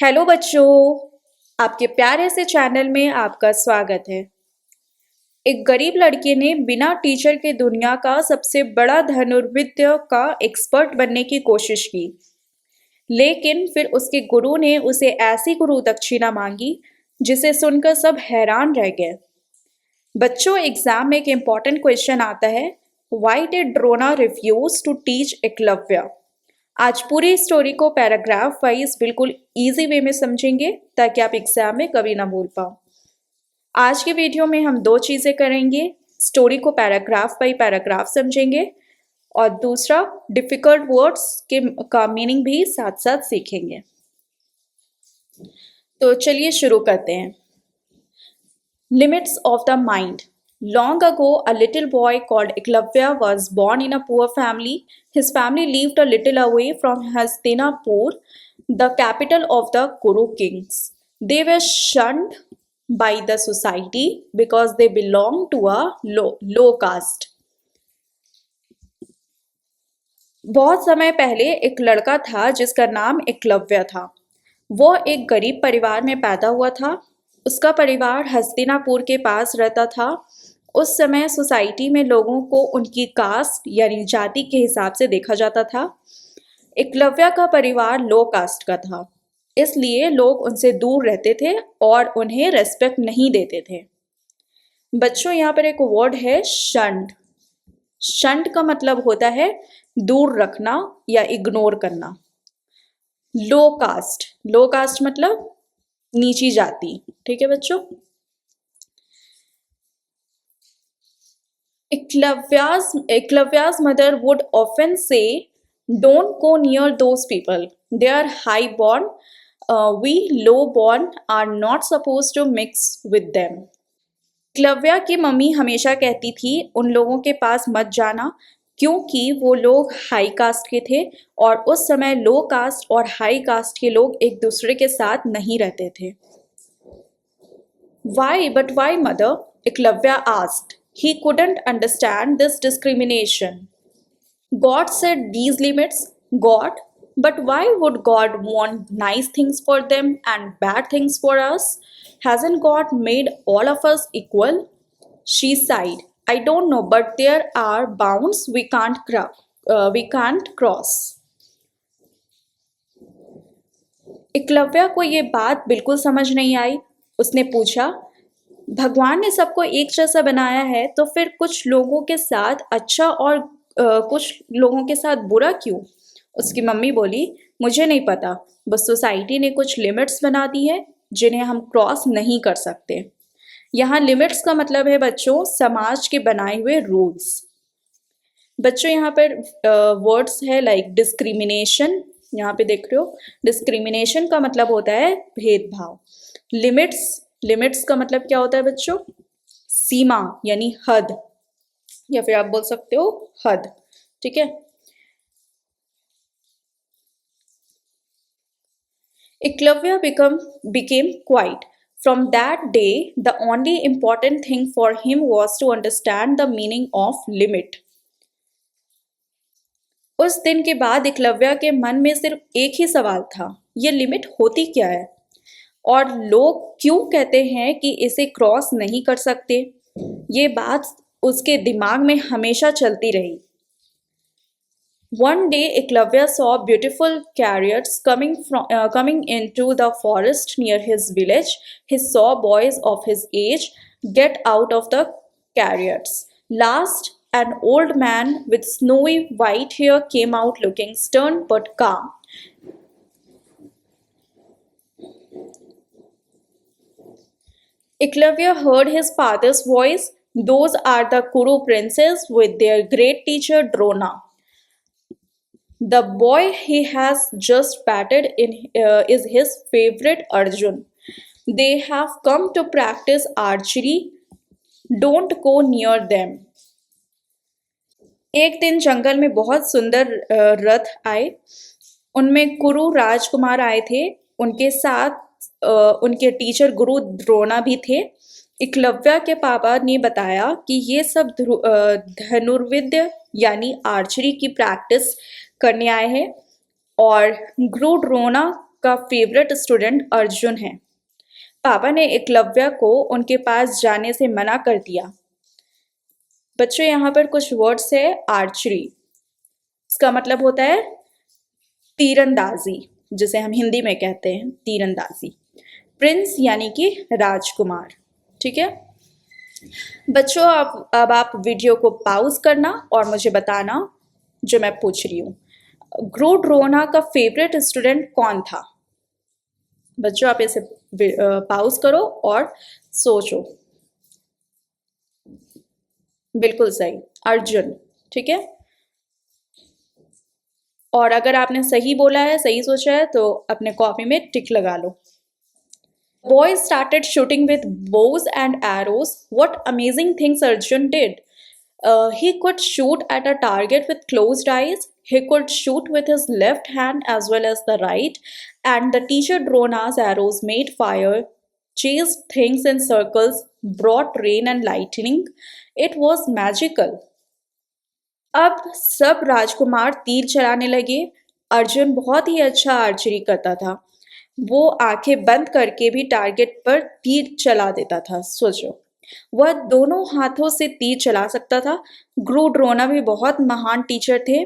Hello बच्चों, आपके प्यारे से चैनल में आपका स्वागत है। एक गरीब लड़के ने बिना टीचर के दुनिया का सबसे बड़ा धनुर्विद्या का एक्सपर्ट बनने की कोशिश की, लेकिन फिर उसके गुरु ने उसे ऐसी गुरु दक्षिणा मांगी जिसे सुनकर सब हैरान रह गए। बच्चों, एग्जाम में एक इम्पॉर्टेंट क्वेश्चन आता है, why did Drona refuse to teach Eklavya. आज पूरी स्टोरी को पैराग्राफ वाइज बिल्कुल इजी वे में समझेंगे ताकि आप एग्जाम में कभी ना भूल पाओ। आज के वीडियो में हम दो चीजें करेंगे, स्टोरी को पैराग्राफ बाई पैराग्राफ समझेंगे और दूसरा डिफिकल्ट वर्ड्स के का मीनिंग भी साथ साथ सीखेंगे। तो चलिए शुरू करते हैं। Limits of the mind. Long ago, a little boy called Eklavya was born in a poor family. His family lived a little away from Hastinapur, the capital of the Kuru kings. They were shunned by the society because they belonged to a low caste. बहुत समय पहले एक लड़का था जिसका नाम एकलव्य था। वो एक गरीब परिवार में पैदा हुआ था। उसका परिवार हस्तिनापुर के पास रहता था। उस समय सोसाइटी में लोगों को उनकी कास्ट यानी जाति के हिसाब से देखा जाता था। एकलव्य का परिवार लो कास्ट का था, इसलिए लोग उनसे दूर रहते थे और उन्हें रेस्पेक्ट नहीं देते थे। बच्चों, यहाँ पर एक वर्ड है शंड। शंड का मतलब होता है दूर रखना या इग्नोर करना। लो कास्ट मतलब नीची जाति। ठीक है बच्चों। Eklavya's mother would often say, "Don't go near those people. They are high born. We low born are not supposed to mix with them." Eklavya की मम्मी हमेशा कहती थी, उन लोगों के पास मत जाना क्योंकि वो लोग हाई कास्ट के थे और उस समय लो कास्ट और हाई कास्ट के लोग एक दूसरे के साथ नहीं रहते थे। Why, mother? Eklavya asked. He couldn't understand this discrimination. God set these limits. God? But why would God want nice things for them and bad things for us? Hasn't God made all of us equal? She sighed. I don't know, but there are bounds we can't cross. Eklavya को ये बात बिल्कुल समझ नहीं आई। उसने पूछा, भगवान ने सबको एक जैसा बनाया है तो फिर कुछ लोगों के साथ अच्छा और कुछ लोगों के साथ बुरा क्यों? उसकी मम्मी बोली, मुझे नहीं पता, बस सोसाइटी ने कुछ लिमिट्स बना दी है जिन्हें हम क्रॉस नहीं कर सकते। यहाँ लिमिट्स का मतलब है बच्चों समाज के बनाए हुए रूल्स। बच्चों यहाँ पर वर्ड्स है लाइक डिस्क्रिमिनेशन। यहाँ पे देख रहे हो, डिस्क्रिमिनेशन का मतलब होता है भेदभाव। लिमिट्स का मतलब क्या होता है बच्चों? सीमा यानी हद, या फिर आप बोल सकते हो हद। ठीक है। Eklavya became quiet. From that day, the only important thing for him was to understand the meaning of limit. उस दिन के बाद एकलव्य के मन में सिर्फ एक ही सवाल था, ये लिमिट होती क्या है और लोग क्यों कहते हैं कि इसे क्रॉस नहीं कर सकते। ये बात उसके दिमाग में हमेशा चलती रही। One day, Eklavya saw beautiful chariots coming into the forest near his village. He saw boys of his age get out of the chariots. Last, an old man with snowy white hair came out looking stern but calm. Eklavya heard his father's voice. Those are the Kuru princes with their great teacher Drona. The boy he has just patted is his favorite Arjun. They have come to practice archery. Don't go near them. एक दिन जंगल में बहुत सुंदर रथ आए। उनमें कुरु राजकुमार आए थे। उनके साथ उनके टीचर गुरु द्रोणा भी थे। एकलव्य के पापा ने बताया कि ये सब धनुर्विद्या यानी आर्चरी की प्रैक्टिस करने आए हैं और गुरु द्रोणा का फेवरेट स्टूडेंट अर्जुन है। पापा ने एकलव्य को उनके पास जाने से मना कर दिया। बच्चों यहाँ पर कुछ वर्ड्स है। आर्चरी, इसका मतलब होता है तीरंदाजी, जिसे हम हिंदी में कहते हैं तीरंदाजी। प्रिंस यानी कि राजकुमार। ठीक है बच्चों, अब आप वीडियो को पॉज करना और मुझे बताना जो मैं पूछ रही हूँ। ग्रू ड्रोना का फेवरेट स्टूडेंट कौन था? बच्चों आप इसे पॉज करो और सोचो। बिल्कुल सही, अर्जुन। ठीक है, और अगर आपने सही बोला है, सही सोचा है, तो अपने कॉपी में टिक लगा लो। Boys started shooting with bows and arrows. What amazing things Arjun did! He could shoot at a target with closed eyes. He could shoot with his left hand as well as the right. And the teacher Drona's arrows made fire, chased things in circles, brought rain and lightning. It was magical. अब सब राजकुमार तीर चलाने लगे। अर्जुन बहुत ही अच्छा archery करता था। वो आंखें बंद करके भी टारगेट पर तीर चला देता था। सोचो, वह दोनों हाथों से तीर चला सकता था। ग्रू ड्रोना भी बहुत महान टीचर थे।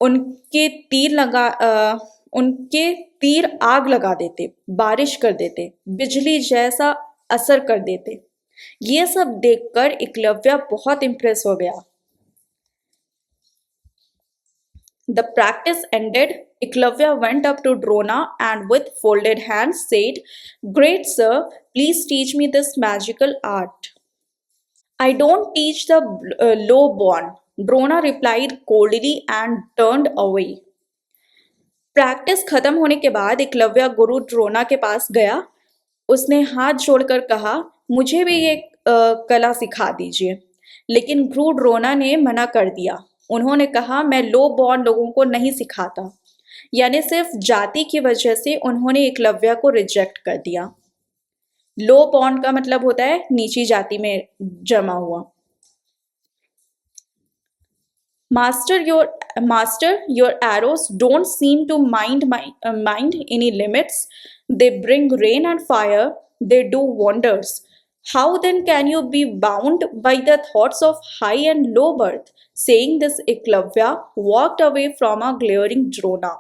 उनके तीर आग लगा देते, बारिश कर देते, बिजली जैसा असर कर देते। ये सब देखकर एकलव्य बहुत इम्प्रेस हो गया। The practice ended. Eklavya went up to Drona and with folded hands said, "Great sir, please teach me this magical art." "I don't teach the low-born," Drona replied coldly and turned away. Practice खत्म होने के बाद एकलव्य गुरु ड्रोना के पास गया। उसने हाथ जोड़कर कहा, मुझे भी ये कला सिखा दीजिए। लेकिन गुरु ड्रोना ने मना कर दिया। उन्होंने कहा, मैं लो बॉर्न लोगों को नहीं सिखाता। यानी सिर्फ जाति की वजह से उन्होंने एकलव्य को रिजेक्ट कर दिया। लो बॉर्न का मतलब होता है नीची जाति में जमा हुआ। Master, your arrows don't seem to mind any limits. They bring rain and fire. They do wonders. How then can you be bound by the thoughts of high and low birth? Saying this, Eklavya walked away from a glaring Drona.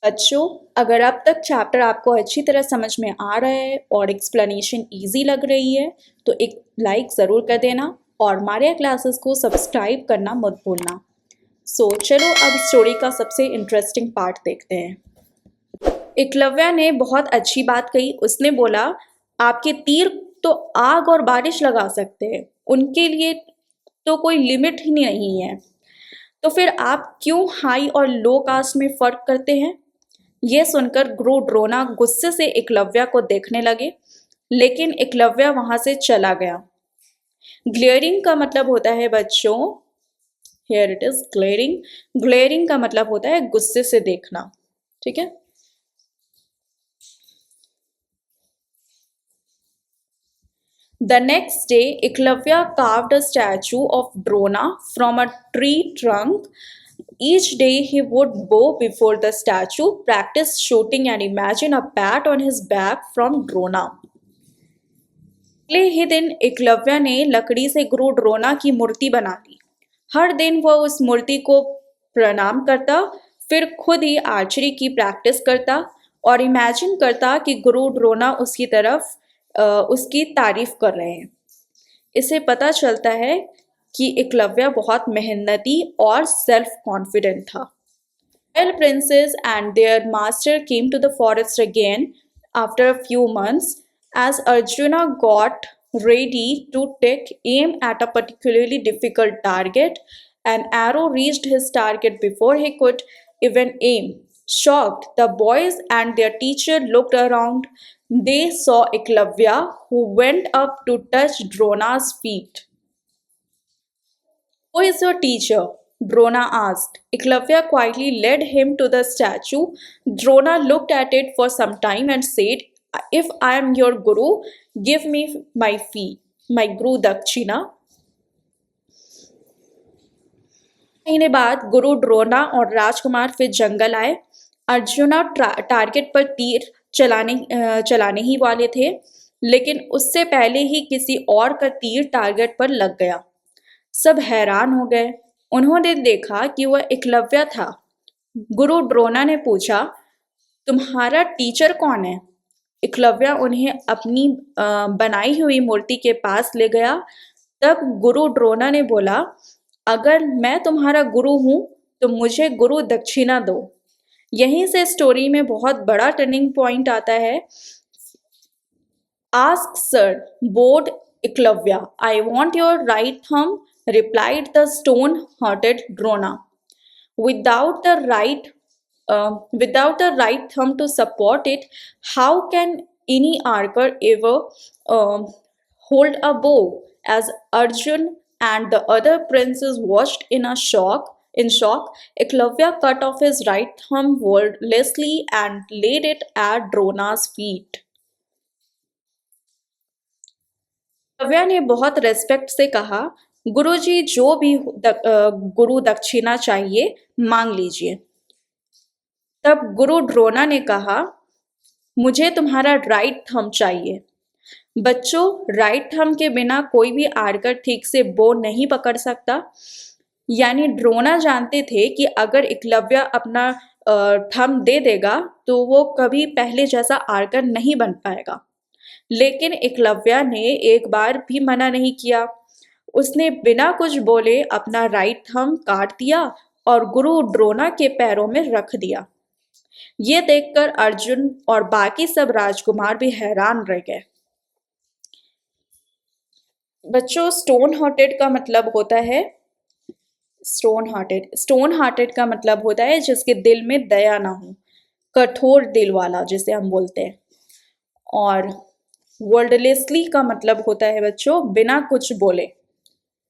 बच्चों, अगर अब तक chapter आपको अच्छी तरह समझ में आ रहा है और एक्सप्लेनेशन इजी लग रही है तो एक लाइक ज़रूर कर देना और मारिया क्लासेस को सब्सक्राइब करना मत भूलना। चलो अब स्टोरी का सबसे इंटरेस्टिंग पार्ट देखते हैं। एकलव्य ने बहुत अच्छी बात कही। उसने बोला, आपके तीर तो आग और बारिश लगा सकते हैं, उनके लिए तो कोई लिमिट ही नहीं है, तो फिर आप क्यों हाई और लो कास्ट में फर्क करते हैं? यह सुनकर गुरु ड्रोना गुस्से से एकलव्य को देखने लगे, लेकिन एकलव्य वहां से चला गया। ग्लेयरिंग का मतलब होता है बच्चों, here it is glaring. Glaring का मतलब होता है गुस्से से देखना। ठीक है, The next day, Eklavya carved a statue of Drona from a tree trunk. Each day he would bow before the statue, practice shooting and imagine a pat on his back from Drona. अगले ही दिन एकलव्य ने लकड़ी से गुरु ड्रोना की मूर्ति बना ली। हर दिन वह उस मूर्ति को प्रणाम करता, फिर खुद ही आर्चरी की प्रैक्टिस करता और इमेजिन करता कि गुरु ड्रोना उसकी तारीफ कर रहे हैं। इससे पता चलता है कि एकलव्य बहुत मेहनती और सेल्फ कॉन्फिडेंट था। While princes and their master came to the forest again after a few months, as Arjuna got ready to take aim at a particularly difficult target, an arrow reached his target before he could even aim. Shocked, the boys and their teacher looked around. They saw Eklavya, who went up to touch Drona's feet. Who is your teacher? Drona asked. Eklavya quietly led him to the statue. Drona looked at it for some time and said, "If I am your guru, give me my fee, my guru dakshina." महीने बाद गुरु ड्रोना और राजकुमार फिर जंगल आए। Arjuna target पर तीर चलाने ही वाले थे, लेकिन उससे पहले ही किसी और का तीर टारगेट पर लग गया। सब हैरान हो गए। उन्होंने देखा कि वह एकलव्य था। गुरु द्रोणा ने पूछा, तुम्हारा टीचर कौन है? एकलव्य उन्हें अपनी बनाई हुई मूर्ति के पास ले गया। तब गुरु द्रोणा ने बोला, अगर मैं तुम्हारा गुरु हूं तो मुझे गुरु दक्षिणा दो। यहीं से स्टोरी में बहुत बड़ा टर्निंग पॉइंट आता है। Ask sir, board Eklavya, I want your right थम, replied the stone-hearted Drona. Without the right, without the right thumb to support it, how can any archer ever um hold a bow? As Arjun and the other princes watched in shock, Eklavya cut off his right thumb wordlessly and laid it at Drona's feet. Eklavya ने बहुत respect से कहा, गुरुजी जो भी गुरु दक्षिणा चाहिए मांग लीजिए। तब गुरु द्रोणा ने कहा, मुझे तुम्हारा राइट थंब चाहिए। बच्चों, राइट थंब के बिना कोई भी आर्कर ठीक से बो नहीं पकड़ सकता। यानी द्रोणा जानते थे कि अगर एकलव्य अपना थंब दे देगा तो वो कभी पहले जैसा आर्कर नहीं बन पाएगा। लेकिन एकलव्य ने एक बार भी मना नहीं किया। उसने बिना कुछ बोले अपना राइट थंब काट दिया और गुरु द्रोणा के पैरों में रख दिया। ये देखकर अर्जुन और बाकी सब राजकुमार भी हैरान रह गए। बच्चों, स्टोन हार्टेड का मतलब होता है स्टोन हार्टेड का मतलब होता है जिसके दिल में दया ना हो, कठोर दिल वाला जिसे हम बोलते हैं। और वर्डलेसली का मतलब होता है बच्चों बिना कुछ बोले।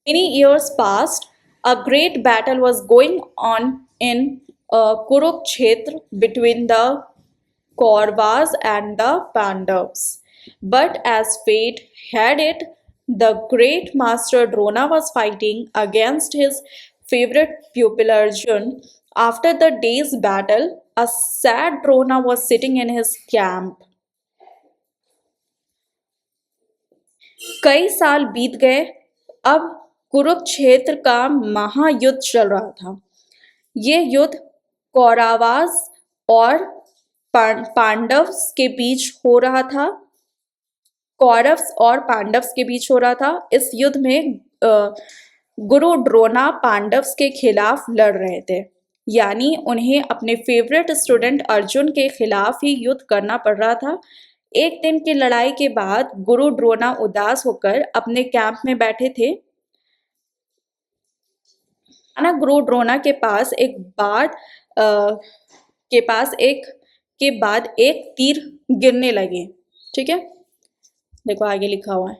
Many years passed. A great battle was going on in Kurukshetra between the Kauravas and the Pandavas. But as fate had it, the great master Drona was fighting against his favorite pupil Arjun. After the day's battle, a sad Drona was sitting in his camp. कई साल बीत गए। अब कुरुक्षेत्र का महायुद्ध चल रहा था। ये युद्ध कौरवास और पांडव्स के बीच हो रहा था। कौरव्स और पांडव्स के बीच हो रहा था। इस युद्ध में गुरु द्रोणा पांडव्स के खिलाफ लड़ रहे थे। यानी उन्हें अपने फेवरेट स्टूडेंट अर्जुन के खिलाफ ही युद्ध करना पड़ रहा था। एक दिन की लड़ाई के बाद गुरु द्रोणा उदास होकर अपने कैंप में बैठे थे। गुरु द्रोणा के पास के बाद एक तीर गिरने लगे। ठीक है, देखो आगे लिखा हुआ है।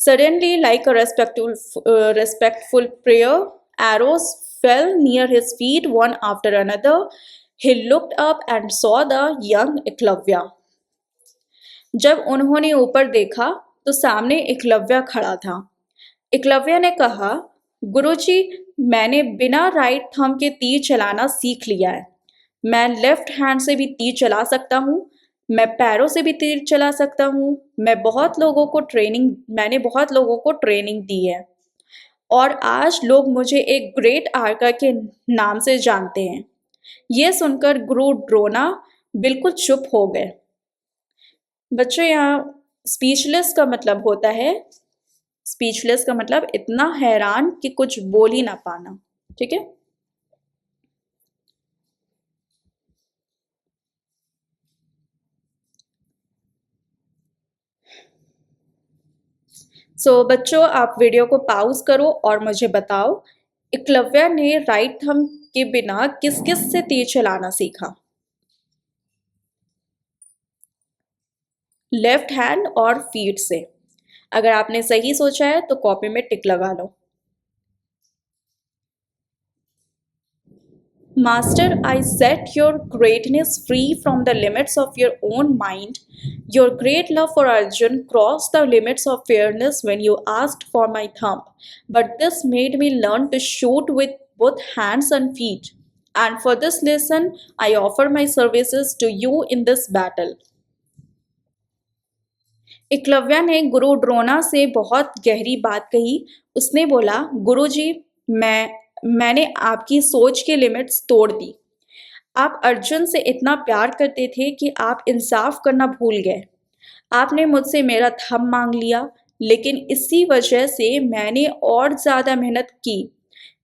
Suddenly, like a respectful prayer, arrows fell near his feet one after another. He looked up and saw the young Eklavya. जब उन्होंने ऊपर देखा तो सामने एकलव्य खड़ा था। एकलव्य ने कहा, गुरुजी, मैंने बिना राइट थंब के तीर चलाना सीख लिया है। मैं लेफ्ट हैंड से भी तीर चला सकता हूँ। मैं पैरों से भी तीर चला सकता हूँ। मैंने बहुत लोगों को ट्रेनिंग दी है और आज लोग मुझे एक ग्रेट आर्कर के नाम से जानते हैं। ये सुनकर गुरु द्रोणा बिल्कुल चुप हो गए। बच्चों, यहाँ स्पीचलेस का मतलब होता है, स्पीचलेस का मतलब इतना हैरान कि कुछ बोल ही ना पाना। ठीक है, बच्चों आप वीडियो को पॉज करो और मुझे बताओ, एकलव्य ने राइट थंब के बिना किस किस से तीर चलाना सीखा? लेफ्ट हैंड और फीट से। अगर आपने सही सोचा है तो कॉपी में टिक लगा लो। Master, I set your greatness free from the limits of your own mind. Your great love for Arjun crossed the limits of fairness when you asked for my thumb. But this made me learn to shoot with both hands and feet. and for this lesson I offer my services to you in this battle. Eklavya ने गुरु द्रोणा से बहुत गहरी बात कही। उसने बोला, गुरुजी, मैंने आपकी सोच के लिमिट्स तोड़ दी। आप अर्जुन से इतना प्यार करते थे कि आप इंसाफ करना भूल गए। आपने मुझसे मेरा थंब मांग लिया, लेकिन इसी वजह से मैंने और ज़्यादा मेहनत की।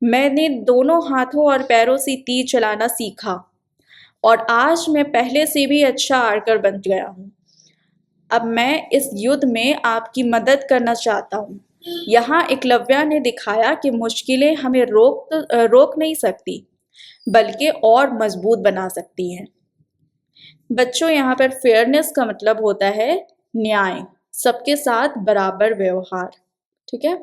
मैंने दोनों हाथों और पैरों से तीर चलाना सीखा और आज मैं पहले से भी अच्छा आर्कर बन गया हूँ। अब मैं इस युद्ध में आपकी मदद करना चाहता हूँ। यहाँ एकलव्य ने दिखाया कि मुश्किलें हमें रोक नहीं सकती, बल्कि और मजबूत बना सकती हैं। बच्चों, यहाँ पर फेयरनेस का मतलब होता है न्याय, सबके साथ बराबर व्यवहार। ठीक है।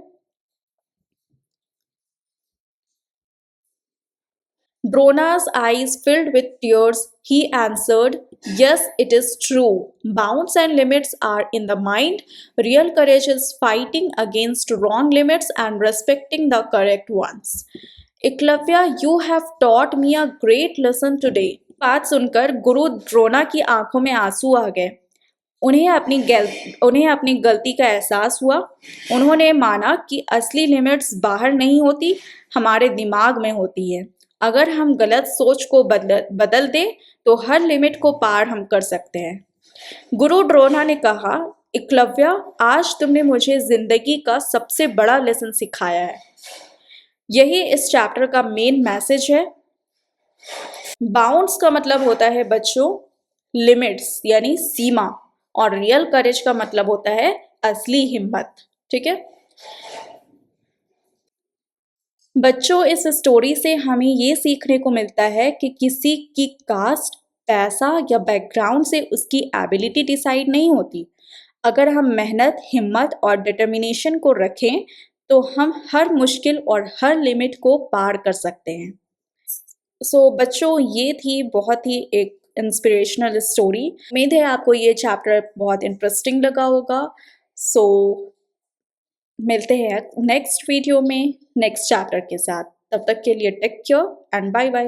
Drona's eyes filled with tears. He answered, yes, it is true. Bounds and limits are in the mind. Real courage is fighting against wrong limits and respecting the correct ones. Eklavya, you have taught me a great lesson today. बात सुनकर गुरु द्रोणा की आंखों में आंसू आ गए। उन्हें अपनी गलती का एहसास हुआ। उन्होंने माना कि असली लिमिट्स बाहर नहीं होती, हमारे दिमाग में होती है। अगर हम गलत सोच को बदल दें तो हर लिमिट को पार हम कर सकते हैं। गुरु द्रोणा ने कहा, एकलव्य, आज तुमने मुझे जिंदगी का सबसे बड़ा लेसन सिखाया है। यही इस चैप्टर का मेन मैसेज है। बाउंड्स का मतलब होता है बच्चों लिमिट्स यानी सीमा, और रियल करेज का मतलब होता है असली हिम्मत। ठीक है बच्चों, इस स्टोरी से हमें ये सीखने को मिलता है कि किसी की कास्ट, पैसा या बैकग्राउंड से उसकी एबिलिटी डिसाइड नहीं होती। अगर हम मेहनत, हिम्मत और डिटर्मिनेशन को रखें तो हम हर मुश्किल और हर लिमिट को पार कर सकते हैं। बच्चों, ये थी बहुत ही एक इंस्पिरेशनल स्टोरी। उम्मीद है आपको ये चैप्टर बहुत इंटरेस्टिंग लगा होगा। मिलते हैं नेक्स्ट वीडियो में नेक्स्ट चैप्टर के साथ। तब तक के लिए take care and bye bye.